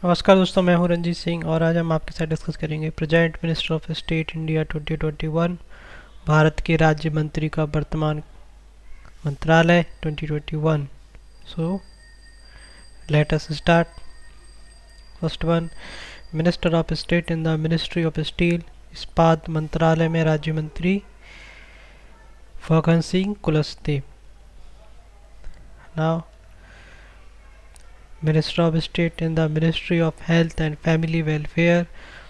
नमस्कार दोस्तों, मैं हूं रंजीत सिंह और आज हम आपके साथ डिस्कस करेंगे present minister of state India 2021, Bharat के राज्य मंत्री का वर्तमान मंत्रालय 2021। So let us start. First one, minister of state in the ministry of steel, इस्पात मंत्रालय में राज्य मंत्री Faggan Singh Kulaste. Now minister of state in the ministry of health and family welfare,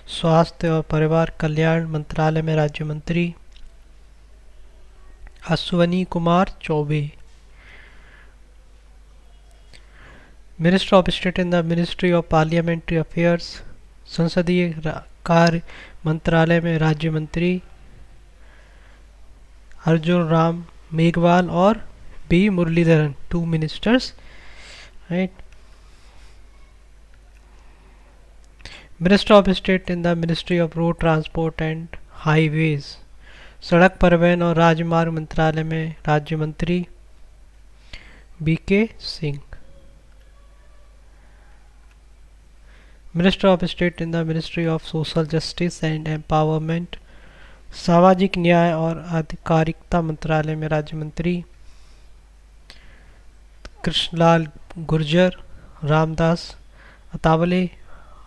स्वास्थ्य और परिवार कल्याण मंत्रालय में राज्य मंत्री Ashwani Kumar Choubey. Minister of state in the ministry of parliamentary affairs, संसदीय कार्य मंत्रालय में राज्य मंत्री अर्जुन राम मेघवाल और B Muraleedharan, two ministers, right. Minister of state in the ministry of road transport and highways, सड़क परिवहन और राजमार्ग मंत्रालय में राज्य मंत्री B K Singh. Minister of state in the ministry of social justice and empowerment, सामाजिक न्याय और आधिकारिकता मंत्रालय में राज्य मंत्री Krishanlal Gurjar, Ramdas Athawale,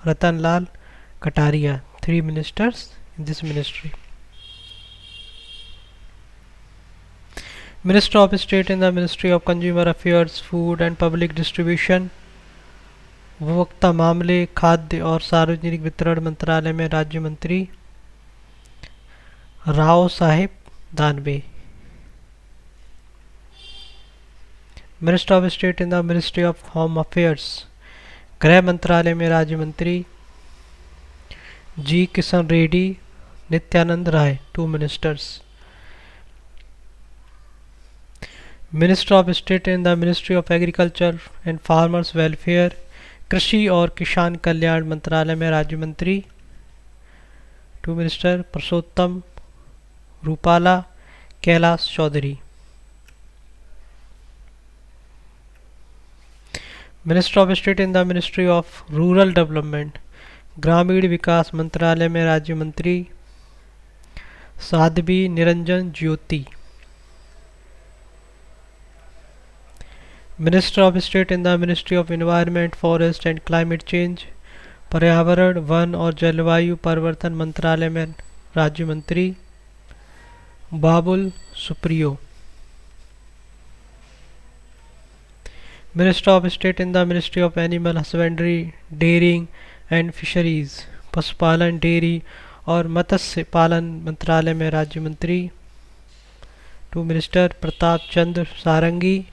Ratanlal Kataria, three ministers in this ministry. Minister of State in the Ministry of Consumer Affairs, Food and Public Distribution, उपभोक्ता मामले, खाद्य और सार्वजनिक वितरण मंत्रालय में राज्य मंत्री Rao Saheb Danve. Minister of state in the ministry of home affairs, गृह मंत्रालय में राज्य मंत्री G Kishan Reddy, Nityanand Rai, two ministers. Minister of state in the ministry of agriculture and farmers welfare, कृषि और किसान कल्याण मंत्रालय में राज्य मंत्री two minister Purushottam Rupala, Kailash Choudhary. Minister of state in the ministry of rural development, ग्रामीण विकास मंत्रालय में राज्य मंत्री Sadhvi Niranjan Jyoti. Minister of state in the ministry of environment, forest and climate change, पर्यावरण, वन और जलवायु परिवर्तन मंत्रालय में राज्य मंत्री Babul Supriyo. Minister of state in the ministry of animal husbandry, dairying and fisheries, पशुपालन, डेयरी और मत्स्य पालन मंत्रालय में राज्य मंत्री two minister Pratap Chandra Sarangi,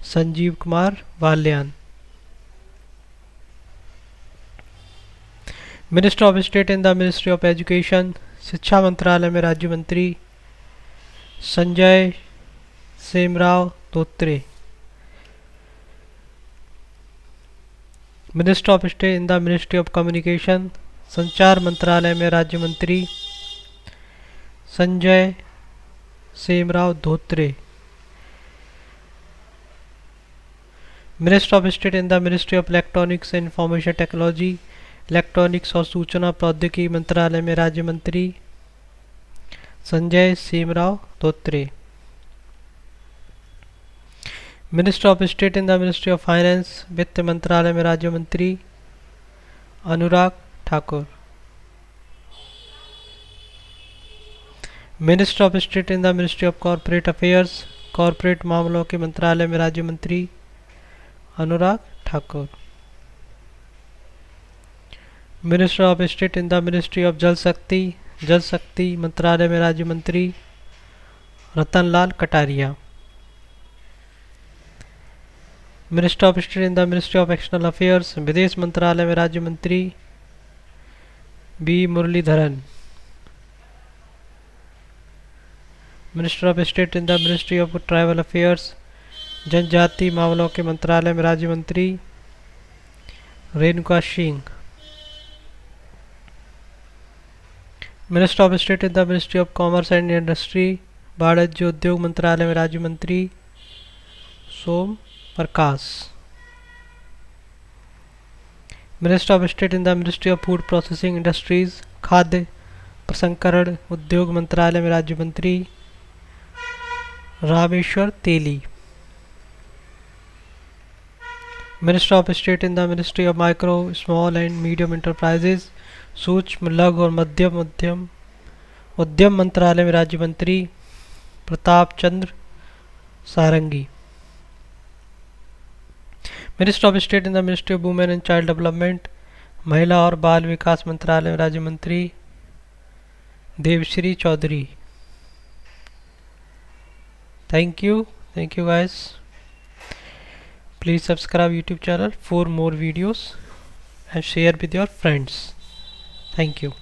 Sanjeev Kumar Balyan. Minister of state in the ministry of education, शिक्षा मंत्रालय में राज्य मंत्री Sanjay Shamrao Dhotre. Minister of state in the ministry of communication, संचार मंत्रालय में राज्य मंत्री Sanjay Shamrao Dhotre. Minister of state in the ministry of electronics and information technology, electronics और सूचना प्रौद्योगिकी मंत्रालय में राज्य मंत्री Sanjay Shamrao Dhotre. Minister of state in the ministry of finance, वित्त मंत्रालय में राज्य मंत्री Anurag Thakur. Minister of state in the ministry of corporate affairs, corporate मामलों के मंत्रालय में राज्य मंत्री Anurag Thakur. Minister of state in the ministry of Jal Shakti मंत्रालय में राज्य मंत्री Ratanlal Kataria. Minister of state in the ministry of external affairs, विदेश मंत्रालय में राज्य मंत्री B Muraleedharan. Minister of state in the ministry of tribal affairs, जनजाति मामलों के मंत्रालय में राज्य मंत्री Renuka Singh. Minister of state in the ministry of commerce and industry, वाणिज्य उद्योग मंत्रालय में राज्य मंत्री Som Parkash. Minister of state in the ministry of food processing industries, खाद्य प्रसंस्करण उद्योग मंत्रालय में राज्य मंत्री Rameswar Teli. Minister of state in the ministry of micro small and medium enterprises, सूक्ष्म लघु और मध्यम उद्यम मंत्रालय में राज्य मंत्री Pratap Chandra Sarangi. Minister of state in the ministry of women and child development, महिला और बाल विकास मंत्रालय में राज्य मंत्री Devshri Chaudhary. Thank you guys. Please subscribe YouTube channel for more videos and share with your friends. Thank you.